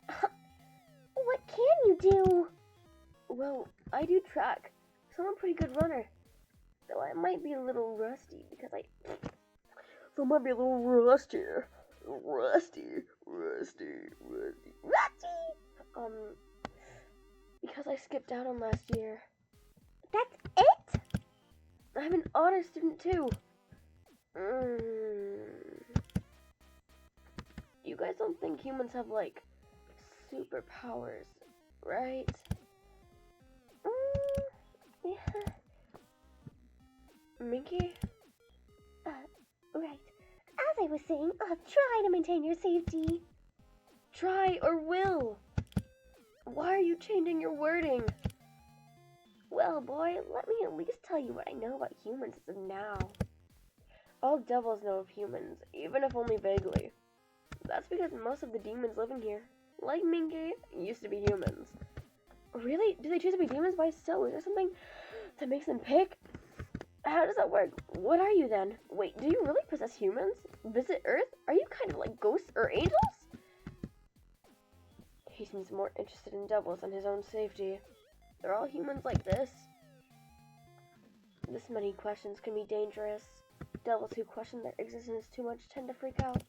What can you do? Well, I do track, so I'm a pretty good runner. Though I might be a little rusty because So I might be a little rusty. Because I skipped out on last year. That's it? I'm an honor student too. You guys don't think humans have, like, superpowers, right? Yeah. Minky? Right. As I was saying, I'll try to maintain your safety. Try or will? Why are you changing your wording? Well, boy, let me at least tell you what I know about humans as of now. All devils know of humans, even if only vaguely. That's because most of the demons living here, like Minky, used to be humans. Really? Do they choose to be demons? Why so? Is there something that makes them pick? How does that work? What are you then? Wait, do you really possess humans? Visit Earth? Are you kind of like ghosts or angels? He seems more interested in devils than his own safety. They're all humans like this. This many questions can be dangerous. Devils who question their existence too much tend to freak out.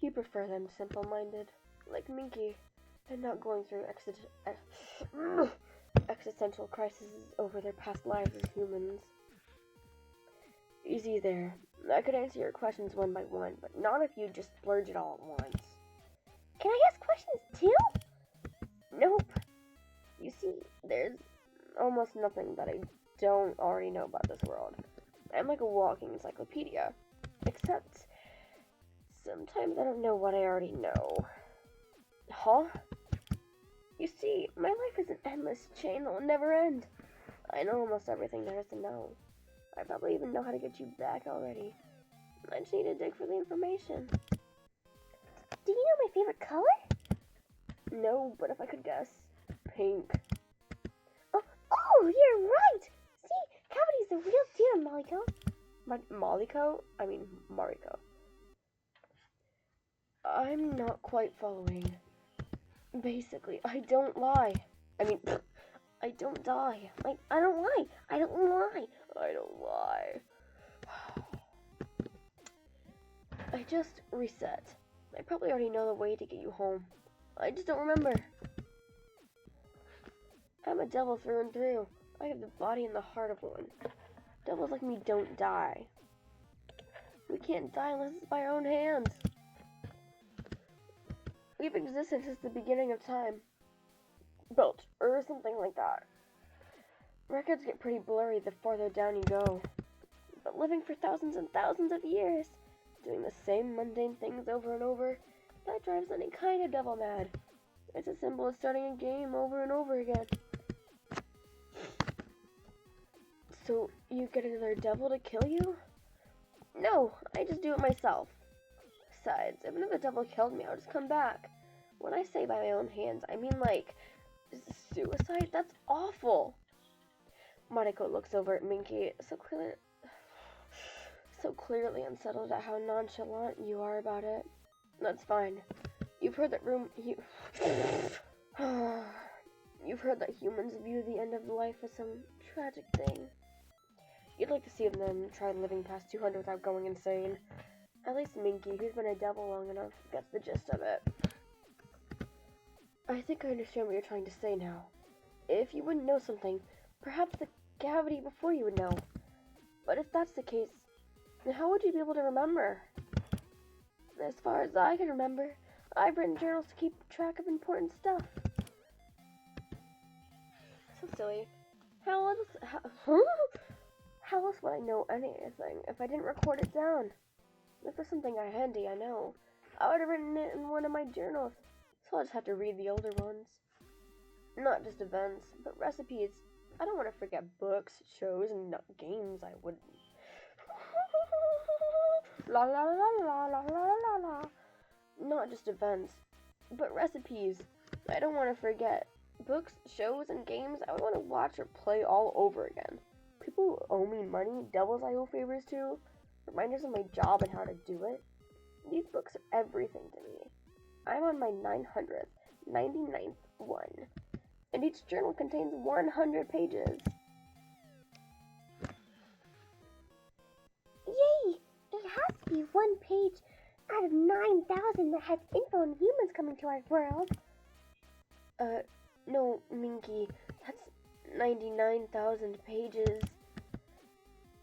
You prefer them simple-minded, like Minky, and not going through existential crises over their past lives as humans. Easy there. I could answer your questions one by one, but not if you just splurge it all at once. Can I ask questions too? Nope. You see, there's almost nothing that I don't already know about this world. I'm like a walking encyclopedia. Except, sometimes I don't know what I already know. Huh? You see, my life is an endless chain that will never end. I know almost everything there is to know. I probably even know how to get you back already. I just need to dig for the information. Do you know my favorite color? No, but if I could guess, pink. Oh, you're right! See, Cavity's the real deal, Maliko. Maliko? I mean, Mariko. I'm not quite following. Basically, I don't lie. I mean, I don't die. Like, I don't lie. I don't lie. I don't lie. I just reset. I probably already know the way to get you home. I just don't remember. I'm a devil through and through. I have the body and the heart of one. Devils like me don't die. We can't die unless it's by our own hands. We've existed since the beginning of time. Built, or something like that. Records get pretty blurry the farther down you go. But living for thousands and thousands of years, doing the same mundane things over and over, that drives any kind of devil mad. It's as simple as starting a game over and over again. So, you get another devil to kill you? No, I just do it myself. Besides, if another devil killed me, I'll just come back. When I say by my own hands, I mean like, suicide? That's awful. Mariko looks over at Minky, so clearly unsettled at how nonchalant you are about it. That's fine. You've heard that You've heard that humans view the end of life as some tragic thing. You'd like to see them try living past 200 without going insane. At least Minky, who's been a devil long enough, gets the gist of it. I think I understand what you're trying to say now. If you wouldn't know something, perhaps the cavity before you would know. But if that's the case, then how would you be able to remember? As far as I can remember, I've written journals to keep track of important stuff. So silly. How else would I know anything if I didn't record it down? If there's something handy I know, I would have written it in one of my journals, so I'll just have to read the older ones. Not just events, but recipes. I don't want to forget books, shows, and games I wouldn't. La la la la la la la la. Not just events, but recipes. I don't want to forget books, shows, and games I would want to watch or play all over again. People who owe me money, devils I owe favors to, reminders of my job and how to do it. These books are everything to me. I'm on my 900th, 99th one, and each journal contains 100 pages. Yay! There has to be one page out of 9,000 that has info on humans coming to our world. No, Minky, that's 99,000 pages.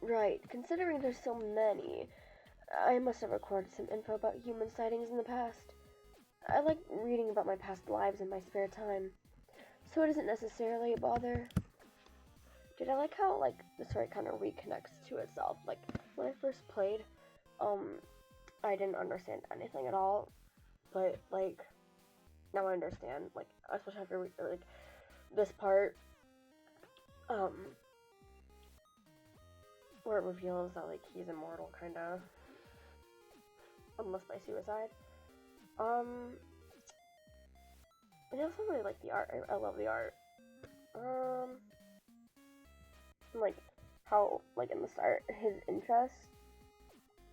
Right, considering there's so many, I must have recorded some info about human sightings in the past. I like reading about my past lives in my spare time, so it isn't necessarily a bother. Did I like how, the story kind of reconnects to itself? Like, when I first played, I didn't understand anything at all, but, now I understand, especially after, this part, where it reveals that, he's immortal, kinda, unless by suicide. And I also really like the art. I love the art. How, in the start, his interest,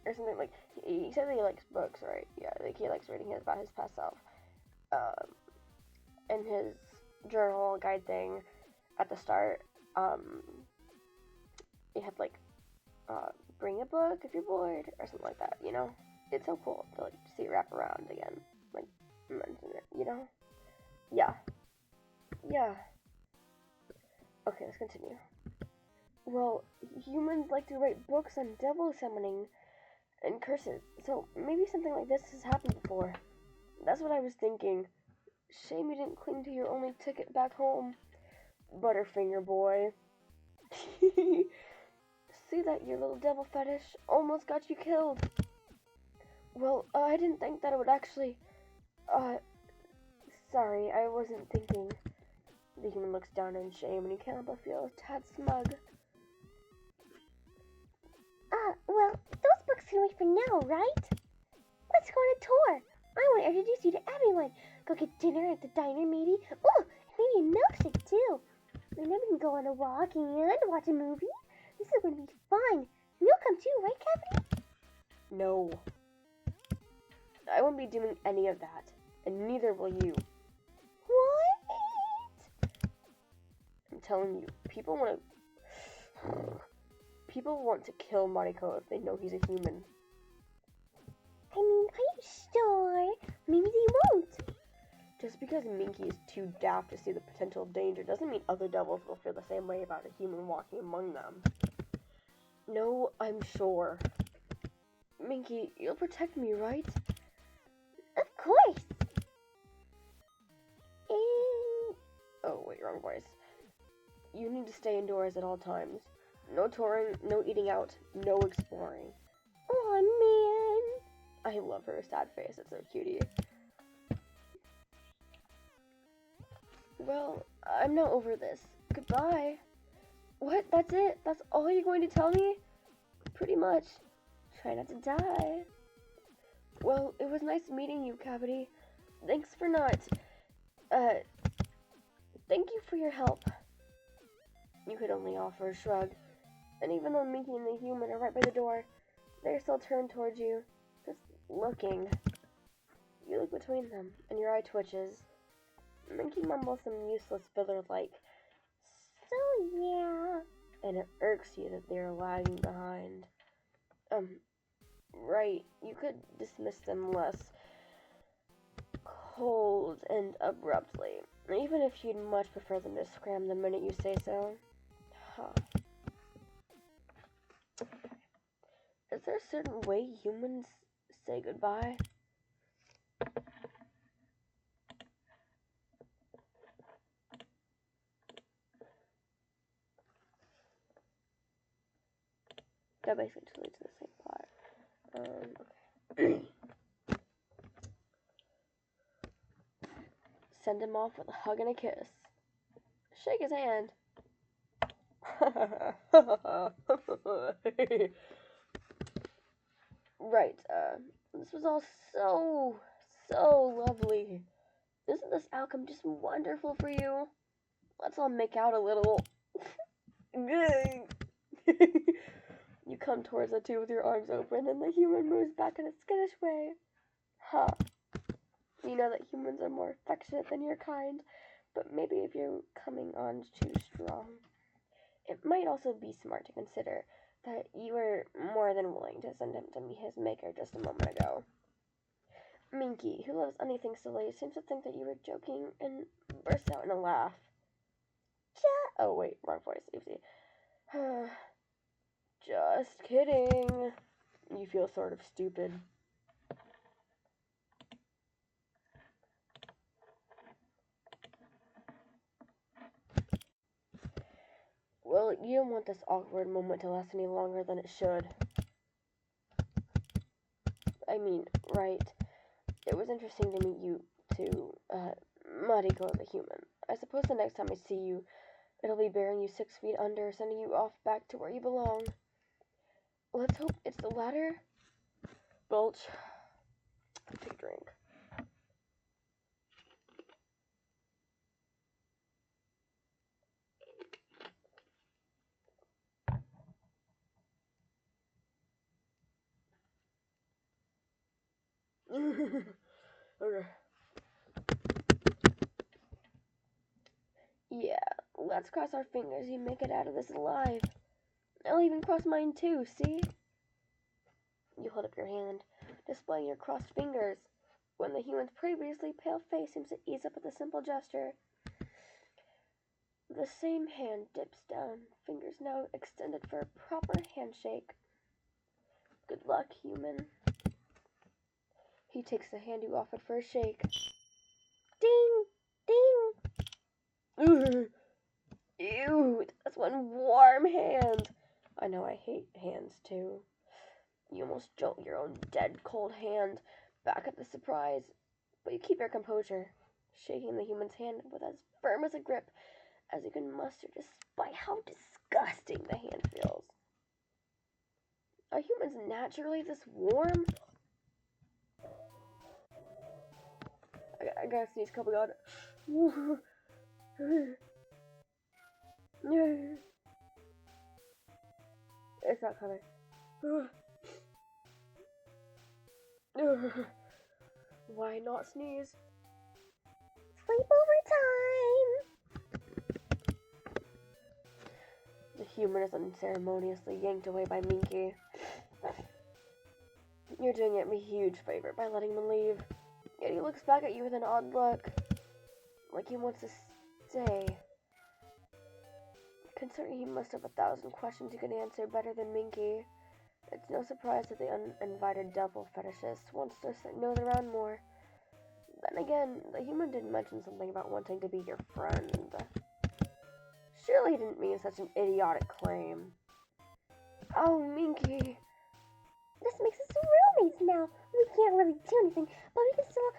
or something, he said that he likes books, right? Yeah, he likes reading about his past self. In his journal guide thing at the start, it had, bring a book if you're bored, or something like that, you know? It's so cool to, see it wrap around again, mention it, you know? Yeah. Okay, let's continue. Well, humans like to write books on devil summoning and curses, so maybe something like this has happened before. That's what I was thinking. Shame you didn't cling to your only ticket back home, Butterfinger boy. See that your little devil fetish almost got you killed. Well, I didn't think that it would actually... Sorry, I wasn't thinking. The human looks down in shame and he can't help but feel a tad smug. Well, those books can wait for now, right? Let's go on a tour. I want to introduce you to everyone. Go get dinner at the diner, maybe. Oh, maybe a milkshake, too. And then we can go on a walk and watch a movie. This is going to be fun. You'll come too, right, Kevin? No. I won't be doing any of that, and neither will you. What? I'm telling you, people want to kill Mariko if they know he's a human. I mean, are you sure? Maybe they won't. Just because Minky is too daft to see the potential danger doesn't mean other devils will feel the same way about a human walking among them. No, I'm sure. Minky, you'll protect me, right? Of course. Oh, wait, wrong voice. You need to stay indoors at all times. No touring, no eating out, no exploring. Oh, man. I love her sad face, it's so cutie. Well, I'm not over this. Goodbye. What? That's it? That's all you're going to tell me? Pretty much. Try not to die. Well, it was nice meeting you, Cavity. Thanks for not... Thank you for your help. You could only offer a shrug. And even though Minky and the human are right by the door, they're still turned towards you, just looking. You look between them, and your eye twitches. Minky mumbles some useless filler like, So, yeah. And it irks you that they're lagging behind. Right, you could dismiss them less cold and abruptly, even if you'd much prefer them to scram the minute you say so. Huh. Is there a certain way humans say goodbye? That basically just leads to the same plot. Okay. Send him off with a hug and a kiss. Shake his hand. Right, this was all so lovely. Isn't this outcome just wonderful for you? Let's all make out a little. You come towards the two with your arms open, and the human moves back in a skittish way. Huh. You know that humans are more affectionate than your kind, but maybe if you're coming on too strong. It might also be smart to consider that you were more than willing to send him to meet his maker just a moment ago. Minky, who loves anything silly, seems to think that you were joking and burst out in a laugh. Oh wait, wrong voice, oopsie. Just kidding. You feel sort of stupid. Well, you don't want this awkward moment to last any longer than it should. I mean, right. It was interesting to meet you too, Muddy Glow the human. I suppose the next time I see you, it'll be burying you 6 feet under, sending you off back to where you belong. Let's hope it's the latter. Belch. Take a drink. Okay. Yeah, let's cross our fingers you make it out of this alive. I'll even cross mine too, see? You hold up your hand, displaying your crossed fingers, when the human's previously pale face seems to ease up at the simple gesture. The same hand dips down, fingers now extended for a proper handshake. Good luck, human. He takes the hand you offered for a shake. Ding! Ding! Ew, that's one warm hand. I know I hate hands too. You almost jolt your own dead cold hand back at the surprise, but you keep your composure, shaking the human's hand with as firm as a grip as you can muster despite how disgusting the hand feels. Are humans naturally this warm? I gotta sneeze, couple god. It's not coming. Why not sneeze? Sleepover time! The human is unceremoniously yanked away by Minky. You're doing him a huge favor by letting him leave. Yet he looks back at you with an odd look, like he wants to stay. Considering he must have 1,000 questions he can answer better than Minky, it's no surprise that the uninvited devil fetishist wants to nose around more. Then again, the human did mention something about wanting to be your friend. Surely he didn't mean such an idiotic claim. Oh, Minky. This makes us roommates now. We can't really do anything, but we can still...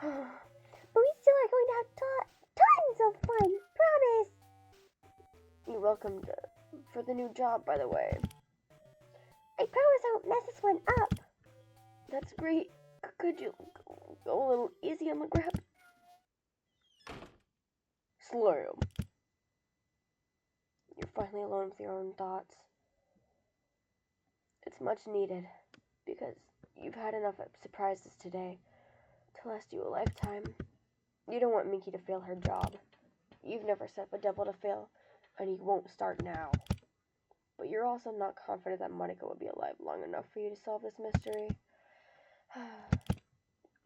but we still are going to have tons of fun. Promise. You're welcome for the new job, by the way. I promise I won't mess this one up. That's great. Could you go a little easy on the grip? Slam. You're finally alone with your own thoughts. It's much needed, because you've had enough surprises today to last you a lifetime. You don't want Minky to fail her job. You've never set up a devil to fail, and you won't start now. But you're also not confident that Monica will be alive long enough for you to solve this mystery.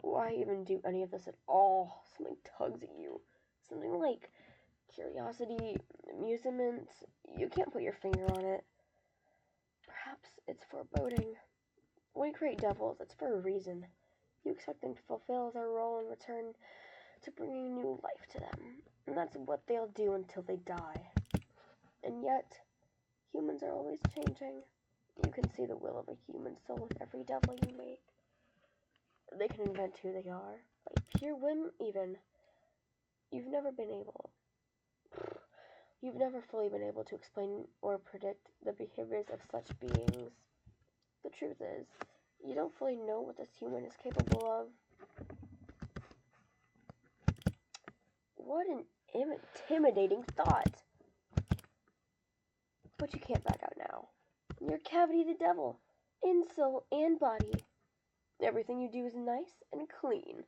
Why even do any of this at all? Something tugs at you. Something like curiosity, amusement. You can't put your finger on it. Perhaps it's foreboding. When you create devils, it's for a reason. You expect them to fulfill their role in return to bringing new life to them. And that's what they'll do until they die. And yet, humans are always changing. You can see the will of a human soul in every devil you make. They can invent who they are, by pure whim even. You've never fully been able to explain or predict the behaviors of such beings. The truth is, you don't fully know what this human is capable of. What an intimidating thought. But you can't back out now. You're Cavity the Devil, in soul and body. Everything you do is nice and clean,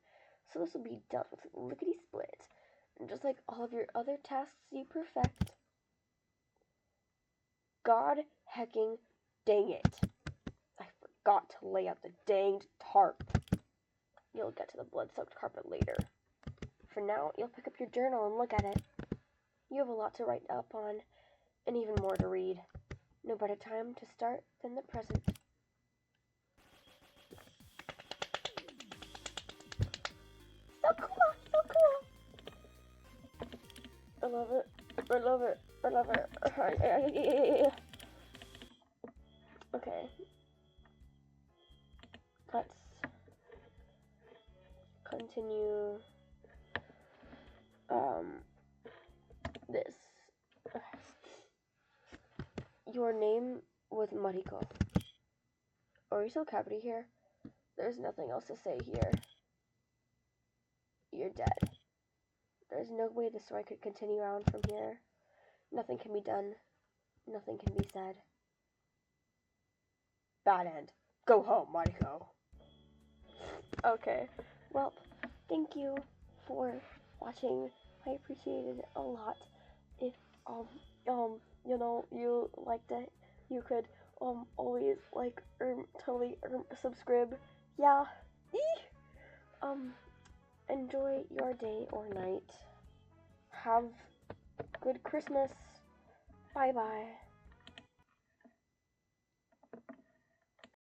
so this will be dealt with lickety-split. And just like all of your other tasks you perfect. God hecking dang it. I forgot to lay out the danged tarp. You'll get to the blood-soaked carpet later. For now, you'll pick up your journal and look at it. You have a lot to write up on, and even more to read. No better time to start than the present. So cool, so cool. I love it. I love it. I love it. Okay. Let's continue this. Your name was Mariko. Are you still Cavity here? There's nothing else to say here. You're dead. There's no way the story could continue on from here. Nothing can be done. Nothing can be said. Bad end. Go home, Mariko. Okay. Well, thank you for watching. I appreciate it a lot. If you know, you liked it, you could always like totally subscribe. Yeah. Enjoy your day or night. Have good Christmas. Bye bye.